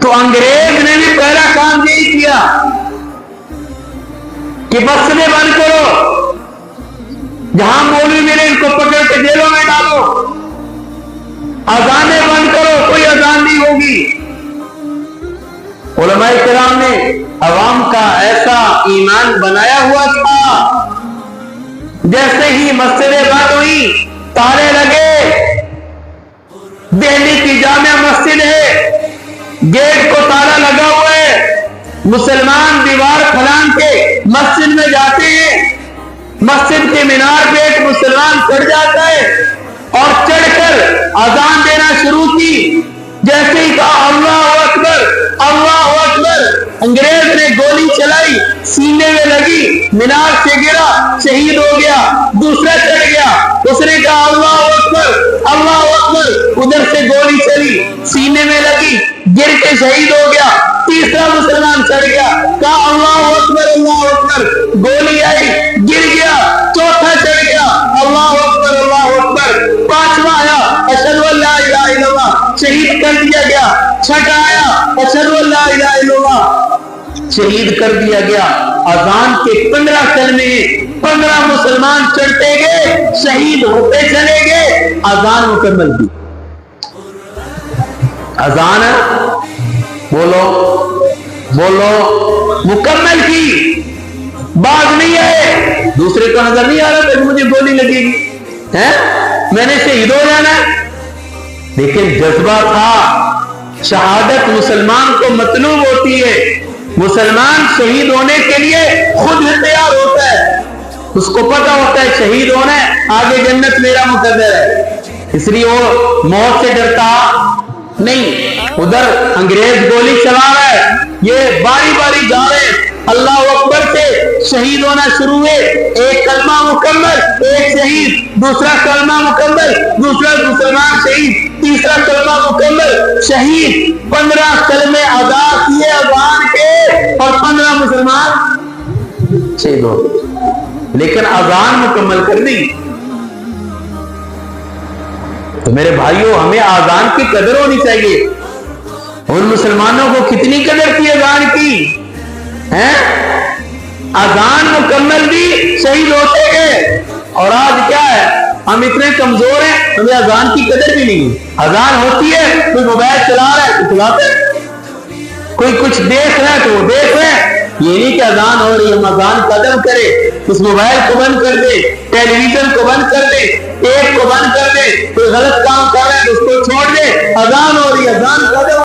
تو انگریز نے بھی پہلا کام یہی کیا کہ مسجدیں بند کرو، جہاں مولوی ملے ان کو پکڑ کے جیلوں میں ڈالو، اذانیں بند کرو، کوئی اذان نہیں ہوگی۔ علماء کرام نے عوام کا ایسا ایمان بنایا ہوا تھا، جیسے ہی مسجدیں بند ہوئی تالے لگے۔ دہلی کی جامع مسجد ہے، گیٹ کو تالا لگا ہوا ہے، مسلمان دیوار پھلان کے مسجد میں جاتے ہیں، مسجد کے مینار پہ ایک مسلمان چڑھ جاتا ہے اور چڑھ کر اذان دینا شروع کی۔ جیسے ہی کہا اللہ اکبر اللہ اکبر، انگریز نے گولی چلائی، سینے میں لگی، مینار سے گرا، شہید ہو گیا۔ دوسرا چڑھ گیا، اس نے کہا اللہ اکبر اللہ اکبر، ادھر سے گولی چلی، سینے میں لگی، گر کے شہید ہو گیا۔ تیسرا مسلمان چڑھ گیا، کہا اللہ اکبر، گولی آئی، گر گیا۔ چوتھا چڑھ گیا، اللہ اکبر۔ پانچواں آیا، اشہد ان لا الہ الا اللہ، شہید کر دیا گیا۔ چھٹا آیا، اشہد ان لا الہ الا اللہ، شہید کر دیا گیا۔ اذان کے 15 کلمے، 15 مسلمان چڑھتے گئے، شہید ہوتے چلے گئے، اذان مکمل کی۔ اذان بولو بولو مکمل کی۔ بعد نہیں آئے، دوسرے کو نظر نہیں آ رہا کہ مجھے گولی لگے گی، میں نے شہید ہو جانا ہے، لیکن جذبہ تھا۔ شہادت مسلمان کو مطلوب ہوتی ہے، مسلمان شہید ہونے کے لیے خود تیار ہوتا ہے، اس کو پتا ہوتا ہے شہید ہونا ہے، آگے جنت میرا مقدر ہے، اس لیے وہ موت سے ڈرتا نہیں۔ ادھر انگریز گولی چلا رہا ہے، یہ باری باری جا رہے ہیں، اللہ اکبر سے شہید ہونا شروع ہے۔ ایک کلمہ مکمل، ایک شہید، دوسرا کلمہ مکمل، دوسرا مسلمان شہید، تیسرا کلمہ مکمل، شہید۔ 15 کلمے ادا کیے اذان کے اور 15 مسلمان شہید ہو گئے، لیکن اذان مکمل کر دی۔ تو میرے بھائیوں، ہمیں اذان کی قدر ہونی چاہیے۔ ان مسلمانوں کو کتنی قدر تھی اذان کی، اذان مکمل بھی، شہید ہوتے گئے۔ اور آج کیا ہے، ہم اتنے کمزور ہیں، ہمیں اذان کی قدر بھی نہیں۔ اذان ہوتی ہے، کوئی موبائل چلا رہا ہے تو چلاتے ہیں، کوئی کچھ دیکھ رہا ہے تو وہ دیکھ رہے ہیں۔ یہ نہیں کہ اذان ہو رہی ہے ہم اذان قدم کرے، اس موبائل کو بند کر دے، ٹیلی ویژن کو بند کر دے، ٹیپ کو بند کر دے، کوئی غلط کام کر رہا ہے تو اس کو چھوڑ دے۔ اذان ہو رہی ہے، اذان قدم